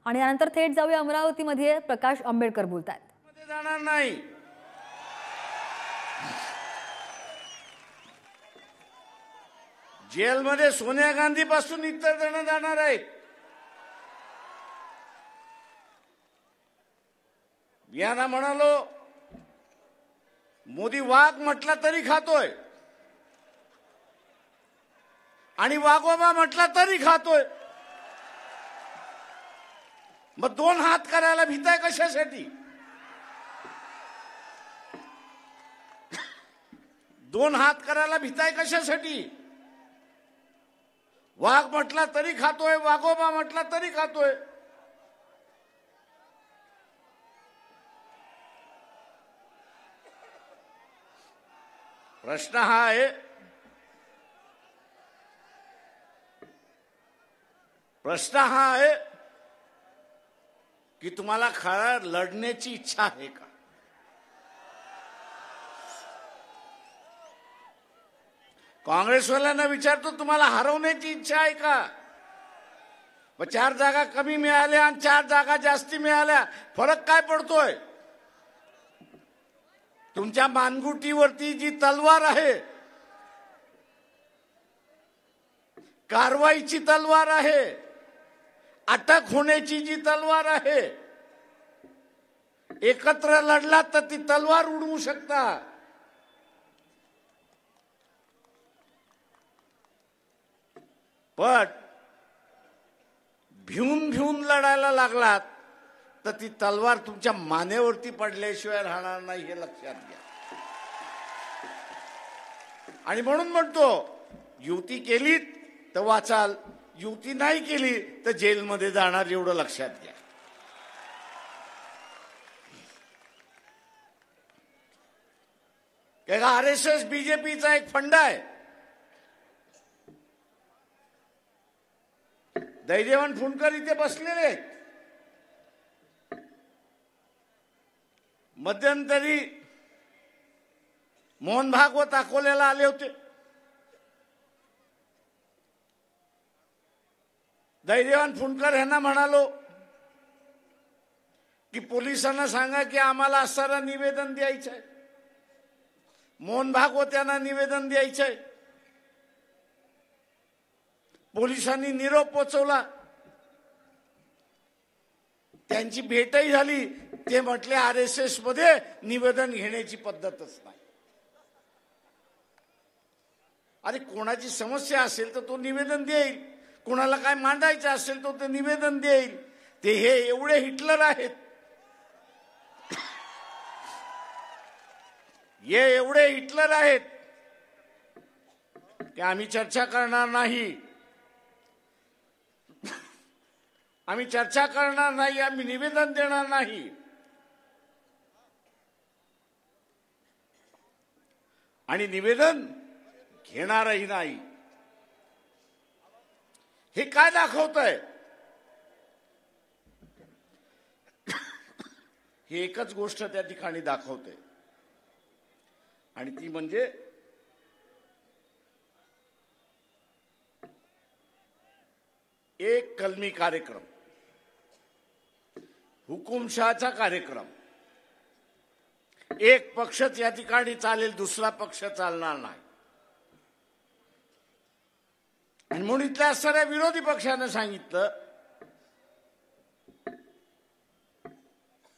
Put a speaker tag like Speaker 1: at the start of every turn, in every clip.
Speaker 1: आणि त्यानंतर थेट जाऊया अमरावतीमध्ये प्रकाश आंबेडकर बोलतायत।
Speaker 2: जाणार नाही, जेलमध्ये सोनिया गांधी पासून इतर जण जाणार आहेत। यांना म्हणालो मोदी वाघ म्हटला तरी खातोय आणि वाघोबा म्हटला तरी खातोय, मग दोन हात करायला भीताय कशासाठी? दोन हात करायला भीताय कशासाठी? वाघ म्हटला तरी खातोय, वाघोबा म्हटला तरी खातोय। प्रश्न हा आहे, की तुम्हाला खरं लढण्याची इच्छा आहे का? काँग्रेसवाल्यांना विचारतो, तुम्हाला हरवण्याची इच्छा आहे का? मग 4 जागा कमी मिळाल्या आणि 4 जागा जास्ती मिळाल्या, फरक काय पडतोय? तुमच्या मानगुटीवरती जी तलवार आहे, कारवाईची तलवार आहे, अटक होण्याची जी तलवार आहे, एकत्र लढलात तर ती तलवार उडवू शकता। पण भिवून लढायला लागलात तर ती तलवार तुमच्या मानेवरती पडल्याशिवाय राहणार नाही, हे लक्षात घ्या। आणि म्हणून म्हणतो, युती केली तर वाचाल, युती नाही केली तर जेलमध्ये जाणार, एवढं लक्षात घ्या। का RSS बीजेपीचा एक फंड आहे। दैदेवान फुंडकर इथे बसलेले आहेत। मध्यंतरी मोहन भागवत अकोल्याला आले होते। दैदेवान फुंडकर यांना म्हणालो की पोलिसांना सांगा की आम्हाला असणारा निवेदन द्यायचं आहे। मोहन भागवत यांना निवेदन द्यायचं आहे। पोलिसांनी निरोप पोचवला, त्यांची भेटही झाली। ते म्हटले RSS मध्ये निवेदन घेण्याची पद्धतच नाही। अरे कोणाची समस्या असेल तर तो निवेदन देईल, कोणाला काय मांडायचं असेल तो ते निवेदन देईल। ते हे एवढे हिटलर आहेत, हे एवढे हिटलर आहेत की आम्ही चर्चा करणार नाही, आम्ही चर्चा करणार नाही, आम्ही निवेदन देणार नाही। आणि निवेदन घेणारही नाही। हे काय दाखवतंय? ही एकच गोष्ट त्या ठिकाणी दाखवते, आणि ती म्हणजे एक कलमी कार्यक्रम, हुकुमशहाचा कार्यक्रम, एक पक्षच या ठिकाणी चालेल, दुसरा पक्ष चालणार नाही। आणि म्हणून इथल्या असणाऱ्या विरोधी पक्षाने सांगितलं,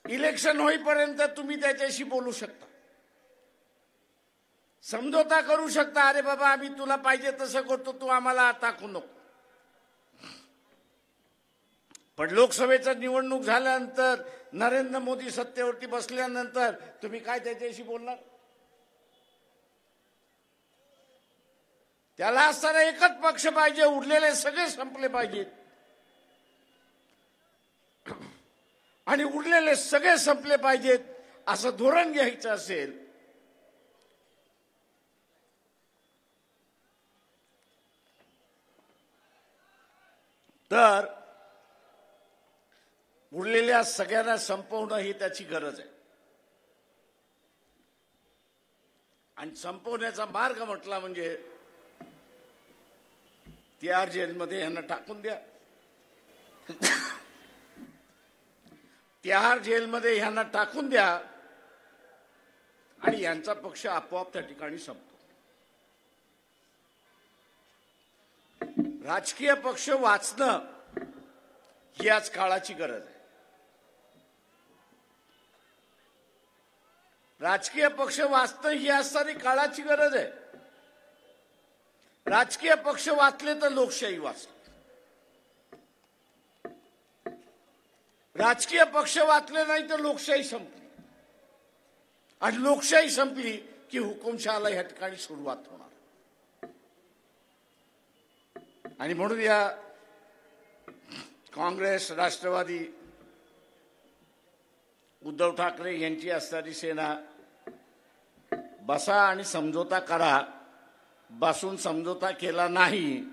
Speaker 2: इलेक्शन होईपर्यंत तुम्ही त्याच्याशी बोलू शकता, समझोता करू शकता। अरे बाबा आम्ही तुला पाहिजे तसं करतो, तू आम्हाला टाकू नको। पण लोकसभेचं निवडणूक झाल्यानंतर, नरेंद्र मोदी सत्तेवरती बसल्यानंतर तुम्ही काय त्याच्याशी बोलणार? त्याला असताना एकच पक्ष पाहिजे, उरलेले सगळे संपले पाहिजेत। आणि उरलेले सगळे संपले पाहिजेत असं धोरण घ्यायचं असेल तर उरलेल्या सगळ्यांना संपवणं ही त्याची गरज आहे। आणि संपवण्याचा मार्ग म्हटला म्हणजे तिहार जेलमध्ये यांना टाकून द्या, तिहार जेलमध्ये ह्यांना टाकून द्या आणि यांचा पक्ष आपोआप त्या ठिकाणी संपतो. राजकीय पक्ष वाचणं ही आज काळाची गरज आहे. राजकीय पक्ष वाचणं ही आज सारी काळाची गरज आहे. राजकीय पक्ष वाचले तर लोकशाही वाचली. राजकीय पक्ष वाचले नाही तर लोकशाही संपली. आणि लोकशाही संपली की हुकुमशहाला या ठिकाणी सुरुवात होणार. आणि म्हणून या काँग्रेस, राष्ट्रवादी, उद्धव ठाकरे यांची असणारी सेना बसा आणि समझोता करा. बसून समझोता केला नाही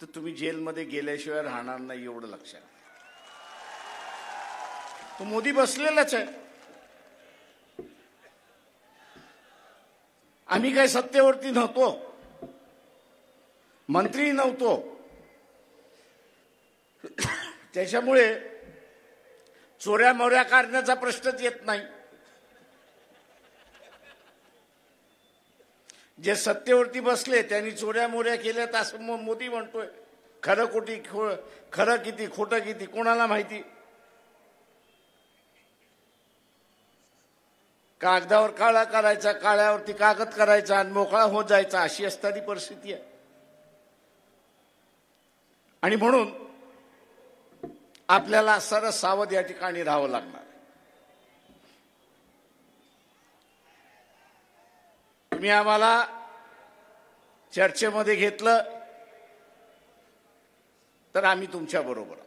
Speaker 2: तर तुम्ही जेलमध्ये गेल्याशिवाय राहणार नाही, एवढं लक्षात. तो मोदी बसलेलाच आहे. आम्ही काही सत्तेवरती नव्हतो, मंत्री नव्हतो, त्याच्यामुळे चोऱ्या मोऱ्या करण्याचा प्रश्नच येत नाही. जे सत्तेवरती बसले त्यांनी चोऱ्या मोऱ्या केल्यात असं मोदी म्हणतोय. खरं किती खोटं किती कोणाला माहिती. कागदावर काळा करायचा, काळ्यावरती कागद करायचा आणि मोकळा होत जायचा, अशी असणारी परिस्थिती आहे. आणि म्हणून आपल्याला सरस सावध या ठिकाणी राहावं लागणार. तुम्ही आम्हाला चर्चेमध्ये घेतलं तर आम्ही तुमच्या बरोबर आहोत.